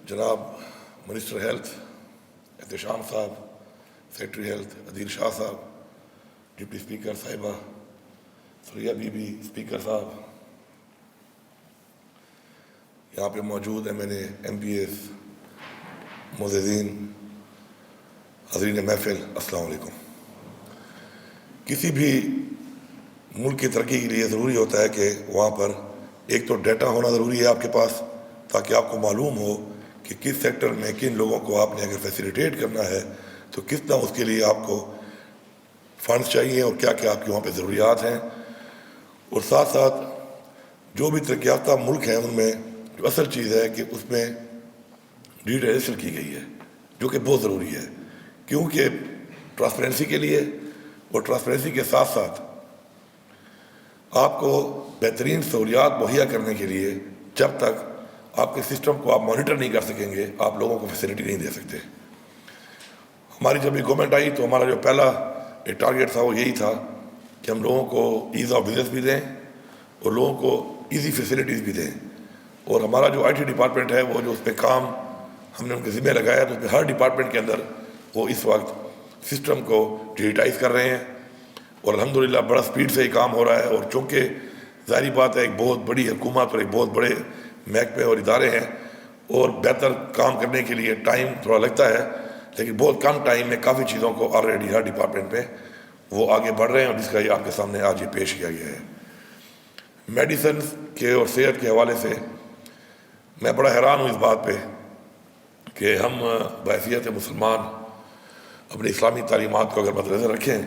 جناب minister health Ehtesham صاحب، secretary health عدیل شاہ صاحب، ڈپٹی اسپیکر صاحبہ سوریا بی بی، اسپیکر صاحب، یہاں پہ موجود MNA MPs، معززین، حاضرین محفل، السلام علیکم۔ کسی بھی ملک کی ترقی کے لیے ضروری ہوتا ہے کہ وہاں پر ایک تو ڈیٹا ہونا ضروری ہے آپ کے پاس، تاکہ آپ کو معلوم ہو کہ کس سیکٹر میں کن لوگوں کو آپ نے اگر فیسیلیٹیٹ کرنا ہے تو کس طرح اس کے لیے آپ کو فنڈز چاہیے اور کیا کیا آپ کے وہاں پہ ضروریات ہیں۔ اور ساتھ ساتھ جو بھی ترقی یافتہ ملک ہیں ان میں جو اصل چیز ہے کہ اس میں ڈیجیٹائزیشن کی گئی ہے، جو کہ بہت ضروری ہے، کیونکہ ٹرانسپیرنسی کے لیے اور ٹرانسپیرنسی کے ساتھ ساتھ آپ کو بہترین سہولیات مہیا کرنے کے لیے جب تک آپ کے سسٹم کو آپ مانیٹر نہیں کر سکیں گے آپ لوگوں کو فیسلٹی نہیں دے سکتے۔ ہماری جب یہ گورنمنٹ آئی تو ہمارا جو پہلا ایک ٹارگیٹ تھا وہ یہی تھا کہ ہم لوگوں کو ایز آف بزنس بھی دیں اور لوگوں کو ایزی فیسلٹیز بھی دیں۔ اور ہمارا جو IT ڈپارٹمنٹ ہے وہ جو اس پہ کام ہم نے ان کے ذمہ لگایا تو اس پہ ہر ڈپارٹمنٹ کے اندر وہ اس وقت سسٹم کو ڈیجیٹائز کر رہے ہیں اور الحمدللہ بڑا سپیڈ سے یہ کام ہو رہا ہے۔ اور چونکہ ظاہری بات ہے ایک بہت بڑی حکومت اور ایک بہت بڑے محکمے اور ادارے ہیں اور بہتر کام کرنے کے لیے ٹائم تھوڑا لگتا ہے، لیکن بہت کم ٹائم میں کافی چیزوں کو آلریڈی ہر ڈپارٹمنٹ میں وہ آگے بڑھ رہے ہیں اور جس کا یہ آپ کے سامنے آج یہ پیش کیا گیا ہے۔ میڈیسنز کے اور صحت کے حوالے سے میں بڑا حیران ہوں اس بات پہ کہ ہم بحیثیت مسلمان اپنی اسلامی تعلیمات کو اگر مد نظر رکھیں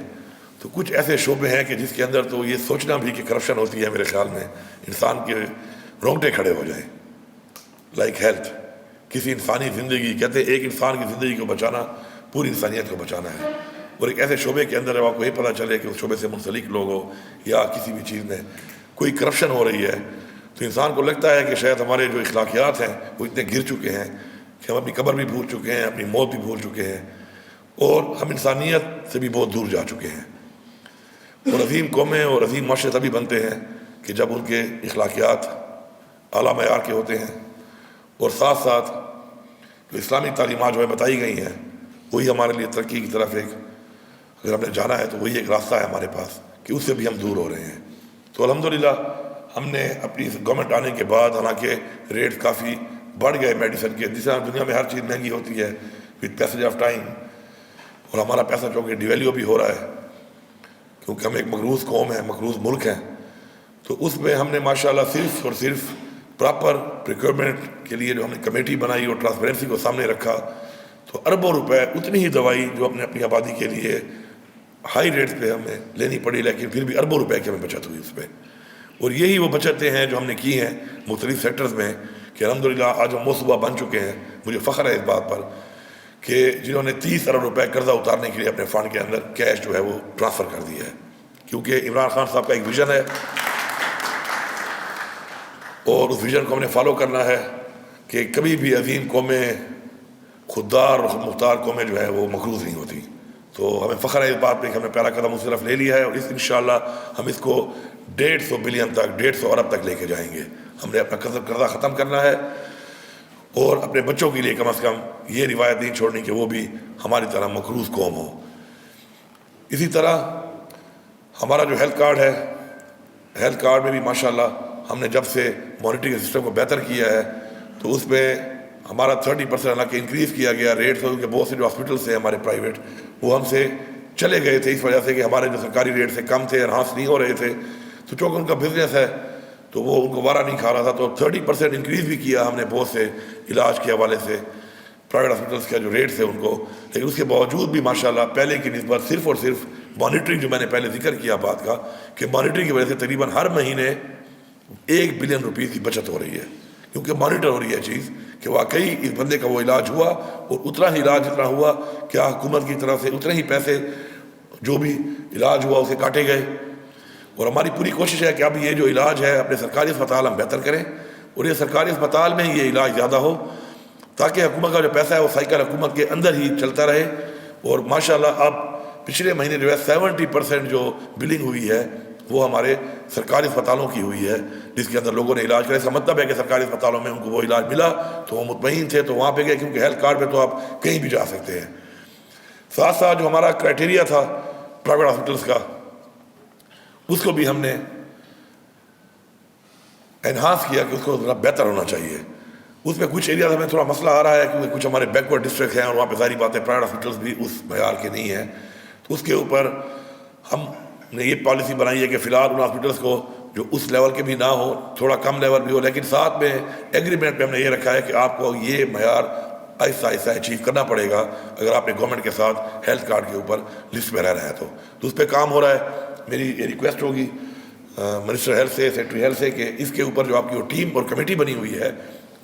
تو کچھ ایسے شعبے ہیں کہ جس کے اندر تو یہ سوچنا بھی کہ کرپشن ہوتی ہے میرے خیال میں انسان کے رونگٹے کھڑے ہو جائیں۔ لائک ہیلتھ، کسی انسانی زندگی، کہتے ہیں ایک انسان کی زندگی کو بچانا پوری انسانیت کو بچانا ہے، اور ایک ایسے شعبے کے اندر جب آپ کو یہ پتہ چلے کہ اس شعبے سے منسلک لوگ ہو یا کسی بھی چیز میں کوئی کرپشن ہو رہی ہے تو انسان کو لگتا ہے کہ شاید ہمارے جو اخلاقیات ہیں وہ اتنے گر چکے ہیں کہ ہم اپنی قبر بھی بھول چکے ہیں، اپنی موت بھی بھول چکے ہیں اور ہم انسانیت سے بھی بہت دور جا چکے ہیں۔ اور عظیم قومیں اور عظیم معاشرے تبھی بنتے ہیں کہ جب ان کے اخلاقیات اعلیٰ معیار کے ہوتے ہیں، اور ساتھ ساتھ جو اسلامی تعلیمات جو ہے بتائی گئی ہیں وہی ہمارے لیے ترقی کی طرف ایک اگر ہم نے جانا ہے تو وہی ایک راستہ ہے ہمارے پاس کہ اس سے بھی ہم دور ہو رہے ہیں۔ تو الحمدللہ ہم نے اپنی گورنمنٹ آنے کے بعد حالانکہ ریٹ کافی بڑھ گئے میڈیسن کے، جس طرح دنیا میں ہر چیز مہنگی ہوتی ہے وتھ پیسج آف ٹائم، اور ہمارا پیسہ چونکہ ڈیویلیو بھی ہو رہا ہے کیونکہ ہم ایک مقروض قوم ہیں، مقروض ملک ہیں، تو اس میں ہم نے ماشاءاللہ صرف اور صرف پراپر پریکیورمنٹ کے لیے جو ہم نے کمیٹی بنائی اور ٹرانسپیرنسی کو سامنے رکھا تو اربوں روپے اتنی ہی دوائی جو ہم نے اپنی آبادی کے لیے ہائی ریٹس پہ ہمیں لینی پڑی لیکن پھر بھی اربوں روپے کی ہمیں بچت ہوئی اس پہ۔ اور یہی وہ بچتیں ہیں جو ہم نے کی ہیں مختلف سیکٹرز میں کہ الحمدللہ آج ہم موصوبہ بن چکے ہیں۔ مجھے فخر ہے اس بات پر کہ جنہوں نے 30 ارب روپے قرضہ اتارنے کے لیے اپنے فنڈ کے اندر کیش جو ہے وہ ٹرانسفر کر دیا ہے، کیونکہ عمران خان صاحب کا ایک ویژن ہے اور اس ویژن کو ہم نے فالو کرنا ہے کہ کبھی بھی عظیم قومیں، خوددار اور مختار قومیں جو ہیں وہ مقروض نہیں ہوتی۔ تو ہمیں فخر ہے اس بات پہ کہ ہم نے پہلا قدم اس طرف لے لیا ہے اور انشاءاللہ ہم اس کو 150 بلین تک، 150 ارب تک لے کے جائیں گے۔ ہم نے اپنا قرضہ ختم کرنا ہے اور اپنے بچوں کے لیے کم از کم یہ روایت نہیں چھوڑنی کہ وہ بھی ہماری طرح مقروض قوم ہو۔ اسی طرح ہمارا جو ہیلتھ کارڈ ہے، ہیلتھ کارڈ میں بھی ماشاءاللہ ہم نے جب سے مانیٹرنگ سسٹم کو بہتر کیا ہے تو اس میں ہمارا 30% حالانکہ انکریز کیا گیا ریٹس، کیونکہ بہت سے جو ہاسپٹلس ہیں ہمارے پرائیویٹ وہ ہم سے چلے گئے تھے اس وجہ سے کہ ہمارے جو سرکاری ریٹ سے کم تھے، انہانس نہیں ہو رہے تھے، تو چونکہ ان کا بزنس ہے تو وہ ان کو وارہ نہیں کھا رہا تھا، تو 30% انکریز بھی کیا ہم نے بہت سے علاج کے حوالے سے پرائیویٹ ہاسپٹلس کا جو ریٹس ہے ان کو، لیکن اس کے باوجود بھی ماشاءاللہ پہلے کی نسبت صرف اور صرف مانیٹرنگ جو میں نے پہلے ذکر کیا بات کا کہ مانیٹرنگ کی وجہ سے تقریباً ہر مہینے 1 بلین روپیز کی بچت ہو رہی ہے، کیونکہ مانیٹر ہو رہی ہے چیز کہ واقعی اس بندے کا وہ علاج ہوا اور اتنا ہی علاج جتنا ہوا کیا حکومت کی طرف سے اتنے ہی پیسے جو بھی علاج ہوا اسے کاٹے گئے۔ اور ہماری پوری کوشش ہے کہ اب یہ جو علاج ہے اپنے سرکاری اسپتال ہم بہتر کریں اور یہ سرکاری اسپتال میں ہی یہ علاج زیادہ ہو تاکہ حکومت کا جو پیسہ ہے وہ سائیکل حکومت کے اندر ہی چلتا رہے۔ اور ماشاءاللہ اب پچھلے مہینے جو ہے 70% جو بلنگ ہوئی ہے وہ ہمارے سرکاری اسپتالوں کی ہوئی ہے، جس کے اندر لوگوں نے علاج کرا۔ اس کا مطلب ہے کہ سرکاری اسپتالوں میں ان کو وہ علاج ملا تو وہ مطمئن تھے تو وہاں پہ گئے، کیونکہ ہیلتھ کارڈ پہ تو آپ کہیں بھی جا سکتے ہیں۔ ساتھ ساتھ جو ہمارا کرائٹیریا تھا پرائیویٹ ہاسپٹلس کا، اس کو بھی ہم نے انہانس کیا کہ اس کو ذرا بہتر ہونا چاہیے۔ اس میں کچھ ایریاز ہمیں تھوڑا مسئلہ آ رہا ہے، کیونکہ کچھ ہمارے بیکورڈ ڈسٹرکٹ ہیں اور وہاں پہ ظاہری بات ہے پرائیویٹ ہاسپٹلس بھی اس معیار کے نہیں ہیں، تو اس کے اوپر ہم نے یہ پالیسی بنائی ہے کہ فی الحال ان ہاسپٹلس کو جو اس لیول کے بھی نہ ہو، تھوڑا کم لیول بھی ہو، لیکن ساتھ میں ایگریمنٹ پہ ہم نے یہ رکھا ہے کہ آپ کو یہ معیار آہستہ آہستہ اچیو کرنا پڑے گا اگر آپ نے گورنمنٹ کے ساتھ ہیلتھ کارڈ کے اوپر لسٹ میں رہنا ہے تو اس پہ کام ہو رہا ہے۔ میری یہ ریکویسٹ ہوگی منسٹر ہیلتھ سے، سیکرٹری ہیلتھ سے، کہ اس کے اوپر جو آپ کی وہ ٹیم اور کمیٹی بنی ہوئی ہے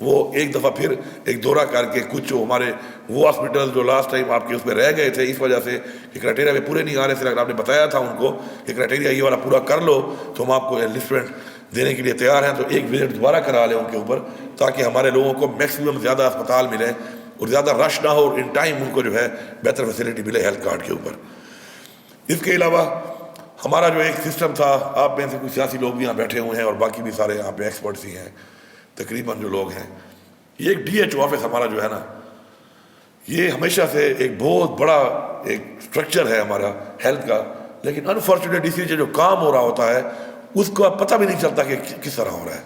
وہ ایک دفعہ پھر ایک دورہ کر کے کچھ جو ہمارے وہ ہاسپٹل جو لاسٹ ٹائم آپ کے اس پہ رہ گئے تھے اس وجہ سے کہ کرائٹیریا میں پورے نہیں آ رہے تھے، اگر آپ نے بتایا تھا ان کو کہ کرائٹیریا یہ والا پورا کر لو تو ہم آپ کو لسٹمنٹ دینے کے لیے تیار ہیں، تو ایک وزٹ دوبارہ کرا لیں ان کے اوپر، تاکہ ہمارے لوگوں کو میکسیمم زیادہ اسپتال ملیں اور زیادہ رش نہ ہو اور ان ٹائم ان کو جو ہے بہتر فیسلٹی ملے ہیلتھ کارڈ کے اوپر۔ اس کے علاوہ ہمارا جو ایک سسٹم تھا، آپ میں سے کچھ سیاسی لوگ بھی یہاں بیٹھے ہوئے ہیں اور باقی بھی سارے یہاں پہ ایکسپرٹس ہی ہیں تقریباً جو لوگ ہیں، یہ ایک ڈی ایچ او آفس ہمارا جو ہے نا، یہ ہمیشہ سے ایک بہت بڑا ایک اسٹرکچر ہے ہمارا ہیلتھ کا، لیکن انفارچونیٹ اس لیے جو کام ہو رہا ہوتا ہے اس کو اب پتہ بھی نہیں چلتا کہ کس طرح ہو رہا ہے،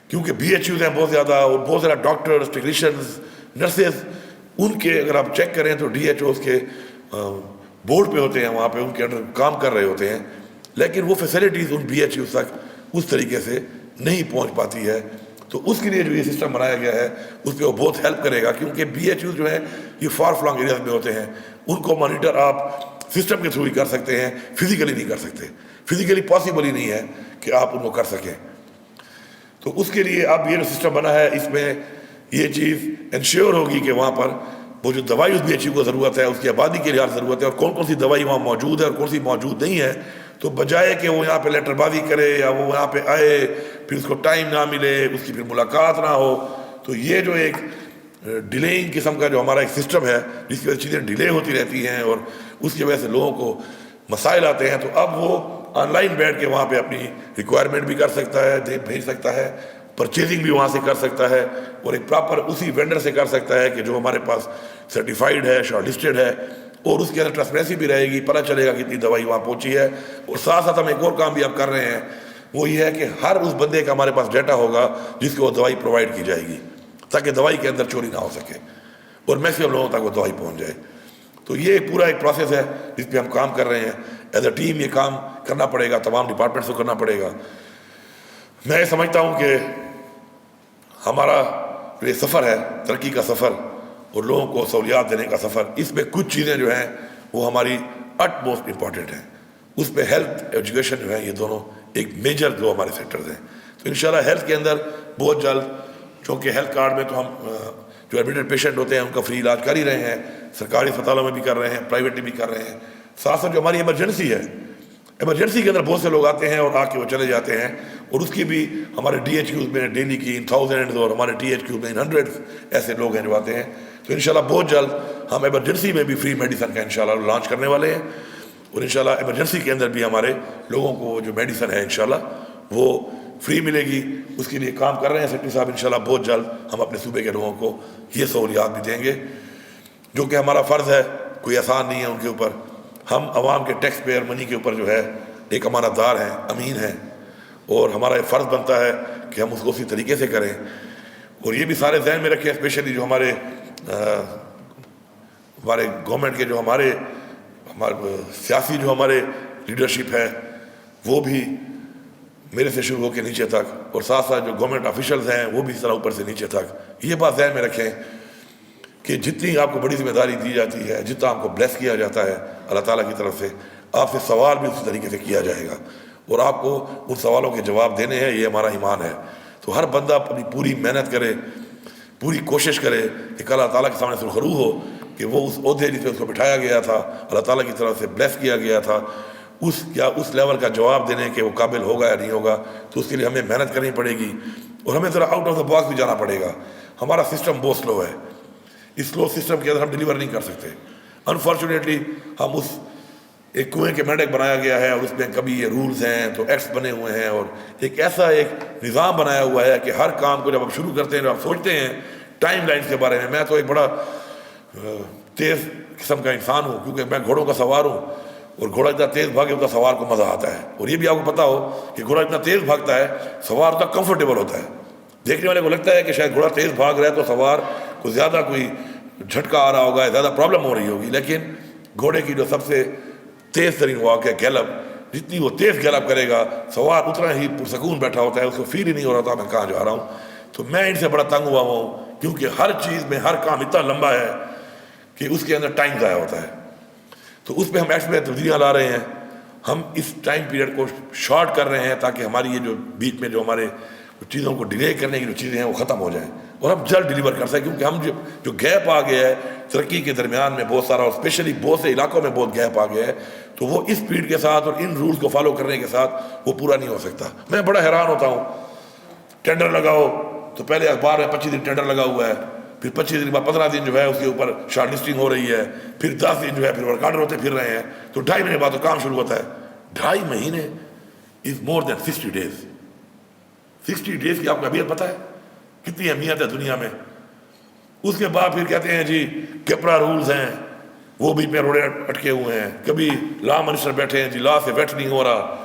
کیونکہ بی ایچ یوز ہیں بہت زیادہ اور بہت زیادہ ڈاکٹرز، ٹیکنیشینز، نرسز، ان کے اگر آپ چیک کریں تو ڈی ایچ اوز کے بورڈ پہ ہوتے ہیں، وہاں پہ ان کے انڈر کام کر رہے ہوتے ہیں، لیکن وہ facilities in B H Us تک اس طریقے سے نہیں پہنچ پاتی ہے۔ تو اس کے لیے جو یہ سسٹم بنایا گیا ہے اس پہ وہ بہت ہیلپ کرے گا، کیونکہ بی ایچ یو جو ہیں یہ فار فلانگ ایریاز میں ہوتے ہیں، ان کو مانیٹر آپ سسٹم کے تھرو ہی کر سکتے ہیں، فزیکلی نہیں کر سکتے، فزیکلی پاسبل ہی نہیں ہے کہ آپ ان کو کر سکیں۔ تو اس کے لیے اب یہ جو سسٹم بنا ہے اس میں یہ چیز انشور ہوگی کہ وہاں پر وہ جو دوائی اس بی ایچ یو کو ضرورت ہے، اس کی آبادی کے لحاظ ضرورت ہے اور کون کون سی دوائی وہاں موجود ہے اور کون سی موجود نہیں ہے، تو بجائے کہ وہ یہاں پہ لیٹر بازی کرے یا وہ یہاں پہ آئے پھر اس کو ٹائم نہ ملے، اس کی پھر ملاقات نہ ہو، تو یہ جو ایک ڈیلینگ قسم کا جو ہمارا ایک سسٹم ہے جس کی وجہ سے چیزیں ڈیلے ہوتی رہتی ہیں اور اس کی وجہ سے لوگوں کو مسائل آتے ہیں، تو اب وہ آن لائن بیٹھ کے وہاں پہ اپنی ریکوائرمنٹ بھی کر سکتا ہے، بھیج سکتا ہے، پرچیزنگ بھی وہاں سے کر سکتا ہے اور ایک پراپر اسی وینڈر سے کر سکتا ہے کہ جو ہمارے پاس سرٹیفائڈ ہے، شارٹ لسٹڈ ہے، اور اس کے اندر ٹرانسپیرنسی بھی رہے گی، پتہ چلے گا کتنی دوائی وہاں پہنچی ہے۔ اور ساتھ ساتھ ہم ایک اور کام بھی اب کر رہے ہیں، وہ یہ ہے کہ ہر اس بندے کا ہمارے پاس ڈیٹا ہوگا جس کو وہ دوائی پرووائڈ کی جائے گی، تاکہ دوائی کے اندر چوری نہ ہو سکے اور میکسیمم لوگوں تک وہ دوائی پہنچ جائے۔ تو یہ ایک پورا ایک پروسیس ہے جس پہ ہم کام کر رہے ہیں، ایز اے ٹیم یہ کام کرنا پڑے گا، تمام ڈپارٹمنٹس کو کرنا پڑے گا۔ میں سمجھتا ہوں کہ ہمارا یہ سفر ہے، ترقی کا سفر اور لوگوں کو سہولیات دینے کا سفر، اس میں کچھ چیزیں جو ہیں وہ ہماری اٹ موسٹ امپورٹنٹ ہیں، اس پہ ہیلتھ ایجوکیشن جو ہے یہ دونوں ایک میجر دو ہمارے سیکٹرز ہیں۔ تو انشاءاللہ ہیلتھ کے اندر بہت جلد، چونکہ ہیلتھ کارڈ میں تو ہم جو ایڈمیٹڈ پیشنٹ ہوتے ہیں ان کا فری علاج کر ہی رہے ہیں، سرکاری اسپتالوں میں بھی کر رہے ہیں، پرائیویٹلی بھی کر رہے ہیں، ساتھ ساتھ جو ہماری ایمرجنسی ہے، ایمرجنسی کے اندر بہت سے لوگ آتے ہیں اور آ کے وہ چلے جاتے ہیں، اور اس کی بھی ہمارے ڈی ایچ کیوز میں ڈیلی کی ان تھاؤزینڈز اور ہمارے ٹی ایچ کیوز میں ان ہنڈریڈز ایسے لوگ ہیں جو آتے ہیں۔ تو انشاءاللہ بہت جلد ہم ایمرجنسی میں بھی فری میڈیسن کا انشاءاللہ لانچ کرنے والے ہیں، اور انشاءاللہ ایمرجنسی کے اندر بھی ہمارے لوگوں کو جو میڈیسن ہے انشاءاللہ وہ فری ملے گی، اس کے لیے کام کر رہے ہیں سیکرٹری صاحب۔ انشاءاللہ بہت جلد ہم اپنے صوبے کے لوگوں کو یہ سہولیات بھی دیں گے، جو کہ ہمارا فرض ہے، کوئی آسان نہیں ہے ان کے اوپر۔ ہم عوام کے ٹیکس پیئر منی کے اوپر جو ہے ایک امانت دار ہیں، امین ہیں، اور ہمارا یہ فرض بنتا ہے کہ ہم اس کو اسی طریقے سے کریں۔ اور یہ بھی سارے ذہن میں رکھیں، اسپیشلی جو ہمارے گورنمنٹ کے جو ہمارے سیاسی جو ہمارے لیڈرشپ ہے وہ بھی میرے سے شروع ہو کے نیچے تک، اور ساتھ ساتھ جو گورنمنٹ آفیشلز ہیں وہ بھی اس طرح اوپر سے نیچے تک، یہ بات ذہن میں رکھیں کہ جتنی آپ کو بڑی ذمہ داری دی جاتی ہے، جتنا آپ کو بلیس کیا جاتا ہے اللہ تعالیٰ کی طرف سے، آپ سے سوال بھی اسی طریقے سے کیا جائے گا اور آپ کو ان سوالوں کے جواب دینے ہیں، یہ ہمارا ایمان ہے۔ تو ہر بندہ اپنی پوری محنت کرے، پوری کوشش کرے کہ کل اللہ تعالیٰ کے سامنے سرخرو ہو کہ وہ اس عہدے جس پہ اس کو بٹھایا گیا تھا، اللہ تعالیٰ کی طرف سے بلیس کیا گیا تھا، اس لیول کا جواب دینے کے وہ قابل ہوگا یا نہیں ہوگا۔ تو اس کے لیے ہمیں محنت کرنی پڑے گی اور ہمیں ذرا آؤٹ آف دا باکس بھی جانا پڑے گا۔ ہمارا سسٹم بہت سلو ہے، اس سلو سسٹم کے اندر ہم ڈیلیور نہیں کر سکتے۔ انفارچونیٹلی ہم اس ایک کنویں کے میڈک بنایا گیا ہے اور اس میں کبھی یہ رولز ہیں تو ایکٹس بنے ہوئے ہیں، اور ایک ایسا ایک نظام بنایا ہوا ہے کہ ہر کام کو جب آپ شروع کرتے ہیں، جب آپ سوچتے ہیں ٹائم لائنز کے بارے میں تو ایک بڑا تیز قسم کا انسان ہوں، کیونکہ میں گھوڑوں کا سوار ہوں، اور گھوڑا اتنا تیز بھاگے اتنا سوار کو مزہ آتا ہے، اور یہ بھی آپ کو پتہ ہو کہ گھوڑا اتنا تیز بھاگتا ہے سوار اتنا کمفرٹیبل ہوتا ہے۔ دیکھنے والے کو لگتا ہے کہ شاید گھوڑا تیز بھاگ رہا ہے تو سوار کو زیادہ کوئی جھٹکا آ رہا ہوگا، زیادہ پرابلم ہو رہی ہوگی، لیکن گھوڑے کی جو سب سے تیز ترین واک ہے گیلپ، جتنی وہ تیز گیلپ کرے گا سوار اتنا ہی پرسکون بیٹھا ہوتا ہے، اس کو فیل ہی نہیں ہو رہا تھا میں کہاں جا رہا ہوں۔ تو میں ان سے بڑا تنگ ہوا ہوں، کیونکہ ہر چیز میں ہر کام اتنا لمبا ہے کہ اس کے اندر ٹائم ضائع ہوتا ہے۔ تو اس پہ ہم ایکٹس میں تبدیلیاں لا رہے ہیں، ہم اس ٹائم پیریڈ کو شارٹ کر رہے ہیں تاکہ ہماری یہ جو بیچ میں جو ہمارے چیزوں کو ڈیلے کرنے کی جو چیزیں ہیں وہ ختم ہو جائیں اور ہم جلد ڈیلیور کر سکیں، کیونکہ ہم جو گیپ آ گیا ہے ترقی کے درمیان میں بہت سارا، اور اسپیشلی بہت سے علاقوں میں بہت گیپ آ گیا ہے، تو وہ اس اسپیڈ کے ساتھ اور ان رولز کو فالو کرنے کے ساتھ وہ پورا نہیں ہو سکتا۔ میں بڑا حیران ہوتا ہوں، ٹینڈر لگاؤ تو پہلے اخبار میں 25 دن ٹینڈر لگا ہوا ہے، پھر 25 دن بعد 15 دن جو ہے اس کے اوپر شارٹ لسٹنگ ہو رہی ہے، پھر 10 دن جو ہے پھر ورک آرڈر ہوتے پھر رہے ہیں، تو 2.5 مہینے بعد تو کام شروع ہوتا ہے۔ 2.5 مہینے از مور دین 60 ڈیز۔ 60 ڈیز کی آپ کو اہمیت پتہ ہے کتنی اہمیت ہے دنیا میں؟ اس کے بعد پھر کہتے ہیں جی کیپرا رولز ہیں، وہ بھی پہ روڑے اٹکے ہوئے ہیں، کبھی لا منسٹر بیٹھے ہیں جی لا سے ویٹ نہیں ہو رہا،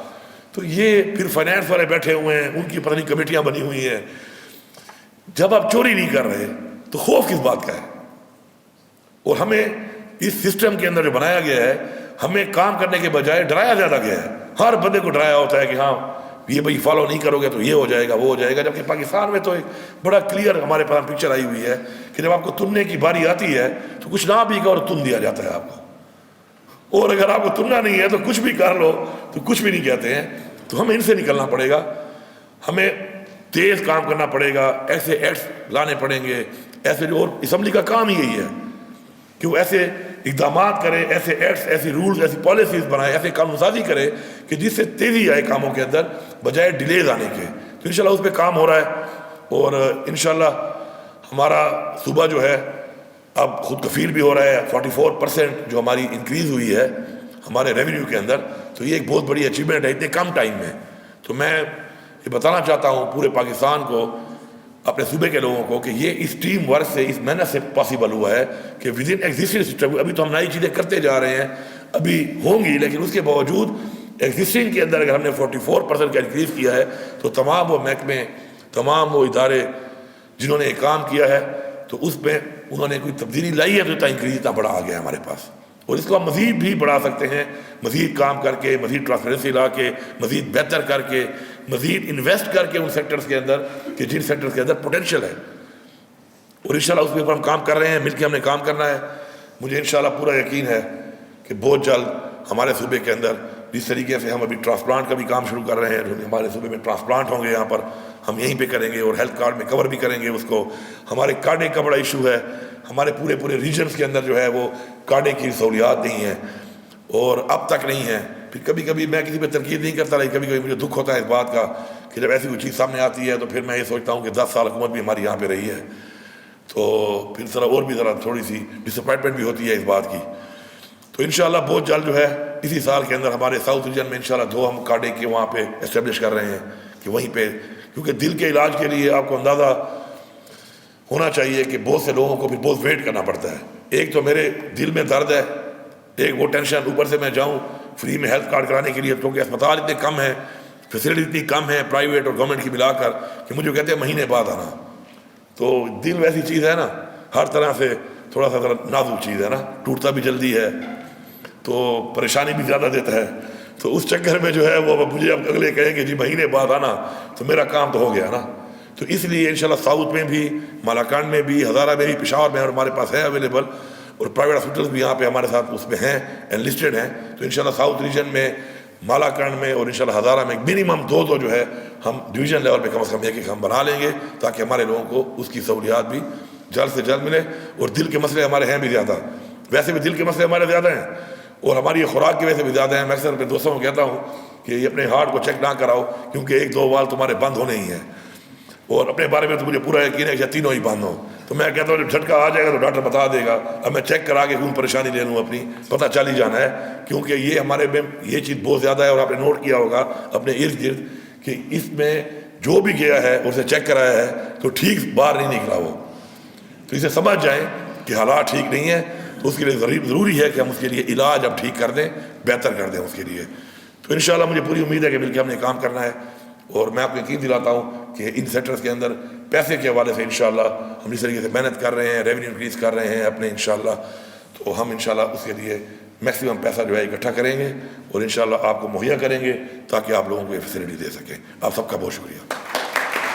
تو یہ پھر فائنانس والے بیٹھے ہوئے ہیں، ان کی پتہ نہیں کمیٹیاں بنی ہوئی ہیں۔ جب آپ چوری نہیں کر رہے تو خوف کس بات کا ہے؟ اور ہمیں اس سسٹم کے اندر جو بنایا گیا ہے، ہمیں کام کرنے کے بجائے ڈرایا زیادہ گیا ہے، ہر بندے کو ڈرایا ہوتا ہے کہ ہاں یہ بھائی فالو نہیں کرو گے تو یہ ہو جائے گا وہ ہو جائے گا، جبکہ پاکستان میں تو ایک بڑا کلیئر ہمارے پاس پکچر آئی ہوئی ہے کہ جب آپ کو تننے کی باری آتی ہے تو کچھ نہ بھی اور تن دیا جاتا ہے آپ کو، اور اگر آپ کو تننا نہیں ہے تو کچھ بھی کر لو تو کچھ بھی نہیں کہتے ہیں۔ تو ہمیں ان سے نکلنا پڑے گا، ہمیں تیز کام کرنا پڑے گا، ایسے ایکٹس لانے پڑیں گے، ایسے جو، اور اسمبلی کا کام ہی یہی ہے کہ وہ ایسے اقدامات کرے، ایسے ایکٹس، ایسی رولز، ایسی پالیسیز بنائے، ایسے قانون سازی کرے کہ جس سے تیزی آئے کاموں کے اندر بجائے ڈیلیز آنے کے۔ تو انشاءاللہ اس پہ کام ہو رہا ہے، اور انشاءاللہ ہمارا صوبہ جو ہے اب خود کفیل بھی ہو رہا ہے۔ 44% جو ہماری انکریز ہوئی ہے ہمارے ریونیو کے اندر، تو یہ ایک بہت بڑی اچیومنٹ ہے اتنے کم ٹائم میں۔ تو میں یہ بتانا چاہتا ہوں پورے پاکستان کو، اپنے صوبے کے لوگوں کو، کہ یہ اس ٹیم ورک سے، اس محنت سے پاسبل ہوا ہے کہ ود ان ایگزسٹنگ سسٹم، ابھی تو ہم نئی چیزیں کرتے جا رہے ہیں، ابھی ہوں گی، لیکن اس کے باوجود ایگزسٹنگ کے اندر اگر ہم نے 44% کا انکریز کیا ہے تو تمام وہ محکمے، تمام وہ ادارے جنہوں نے یہ کام کیا ہے تو اس میں انہوں نے کوئی تبدیلی لائی ہے، تو اتنا انکریز اتنا بڑا آ گیا ہے ہمارے پاس، اور اس کو ہم مزید بھی بڑھا سکتے ہیں، مزید کام کر کے، مزید ٹرانسپیرنسی لا کے، مزید بہتر کر کے، مزید انویسٹ کر کے ان سیکٹرز کے اندر کہ جن سیکٹرز کے اندر پوٹینشیل ہے، اور انشاءاللہ اس کے اوپر ہم کام کر رہے ہیں، مل کے ہم نے کام کرنا ہے۔ مجھے انشاءاللہ پورا یقین ہے کہ بہت جلد ہمارے صوبے کے اندر جس طریقے سے ہم ابھی ٹرانسپلانٹ کا بھی کام شروع کر رہے ہیں، جو ہمارے صوبے میں ٹرانسپلانٹ ہوں گے یہاں پر ہم یہیں پہ کریں گے، اور ہیلتھ کارڈ میں کور بھی کریں گے اس کو۔ ہمارے کارڈے کا بڑا ایشو ہے، ہمارے پورے ریجنز کے اندر جو ہے وہ کارڈے کی سہولیات نہیں ہیں، اور اب تک نہیں ہے۔ پھر کبھی کبھی میں کسی پہ تنقید نہیں کرتا، لیکن کبھی کبھی مجھے دکھ ہوتا ہے اس بات کا کہ جب ایسی کوئی چیز سامنے آتی ہے تو پھر میں یہ سوچتا ہوں کہ 10 سال حکومت بھی ہماری یہاں پہ رہی ہے، تو پھر ذرا اور بھی ذرا تھوڑی سی ڈسپوائنٹمنٹ بھی ہوتی ہے اس بات کی۔ تو انشاءاللہ بہت جلد جو ہے اسی سال کے اندر ہمارے ساؤتھ ریجن میں انشاءاللہ 2 ہم کارڈے کے وہاں پہ اسٹیبلش کر رہے ہیں کہ وہیں پہ، کیونکہ دل کے علاج کے لیے آپ کو اندازہ ہونا چاہیے کہ بہت سے لوگوں کو بھی بہت ویٹ کرنا پڑتا ہے۔ ایک تو میرے دل میں درد ہے، ایک وہ ٹینشن، اوپر سے میں جاؤں فری میں ہیلتھ کارڈ کرانے کے لیے، کیونکہ اسپتال اتنے کم ہیں، فیسلٹی اتنی کم ہے پرائیویٹ اور گورنمنٹ کی ملا کر، کہ مجھے کہتے ہیں مہینے بعد آنا۔ تو دل ویسی چیز ہے نا، ہر طرح سے تھوڑا سا ذرا نازک چیز ہے نا، ٹوٹتا بھی جلدی ہے تو پریشانی بھی زیادہ دیتا ہے، تو اس چکر میں جو ہے وہ مجھے اب اگلے کہیں کہ جی مہینے بعد آنا، تو میرا کام تو ہو گیا نا۔ تو اس لیے انشاءاللہ ساؤتھ میں بھی، مالاکنڈ میں بھی، ہزارہ میں بھی، پشاور میں ہمارے پاس ہے اویلیبل، اور پرائیویٹ ہاسپٹلس بھی یہاں پہ ہمارے ساتھ اس میں ہیں، انلسٹڈ ہیں۔ تو انشاءاللہ ساؤتھ ریجن میں، مالاکنڈ میں اور انشاءاللہ ہزارہ میں منیمم 2 جو ہے ہم ڈویژن لیول پہ کم از کم ایک ہم بنا لیں گے، تاکہ ہمارے لوگوں کو اس کی سہولیات بھی جلد سے جلد ملے۔ اور دل کے مسئلے ہمارے ہیں بھی زیادہ، ویسے بھی دل کے مسئلے ہمارے زیادہ ہیں، اور ہماری یہ خوراک کی وجہ سے بھی زیادہ ہیں۔ میں اکثر اپنے دوستوں کو کہتا ہوں کہ یہ اپنے ہارٹ کو چیک نہ کراؤ، کیونکہ 1-2 وال تمہارے بند ہونے ہی ہیں، اور اپنے بارے میں تو مجھے پورا یقین ہے کہ تینوں ہی بند ہوں۔ تو تو میں کہتا ہوں جب جھٹکا آ جائے گا تو ڈاکٹر بتا دے گا، اب میں چیک کرا کے کیوں پریشانی لے لوں اپنی، پتہ چل ہی جانا ہے، کیونکہ یہ ہمارے میں یہ چیز بہت زیادہ ہے، اور آپ نے نوٹ کیا ہوگا اپنے ارد گرد کہ اس میں جو بھی گیا ہے اسے چیک کرایا ہے تو ٹھیک باہر نہیں نکلا وہ، تو اسے سمجھ جائیں کہ حالات ٹھیک نہیں ہیں، تو اس کے لیے ضروری ہے کہ ہم اس کے لیے علاج اب ٹھیک کر دیں، بہتر کر دیں اس کے لیے۔ تو انشاءاللہ مجھے پوری امید ہے کہ مل کے ہم نے کام کرنا ہے، اور میں آپ کو یقین دلاتا ہوں کہ ان سیکٹرز کے اندر پیسے کے حوالے سے انشاءاللہ ہم اس طریقے سے محنت کر رہے ہیں، ریونیو انکریز کر رہے ہیں اپنے انشاءاللہ، تو ہم انشاءاللہ اس کے لیے میکسیمم پیسہ جو ہے اکٹھا کریں گے اور انشاءاللہ آپ کو مہیا کریں گے تاکہ آپ لوگوں کو یہ فیسلٹی دے سکیں۔ آپ سب کا بہت شکریہ۔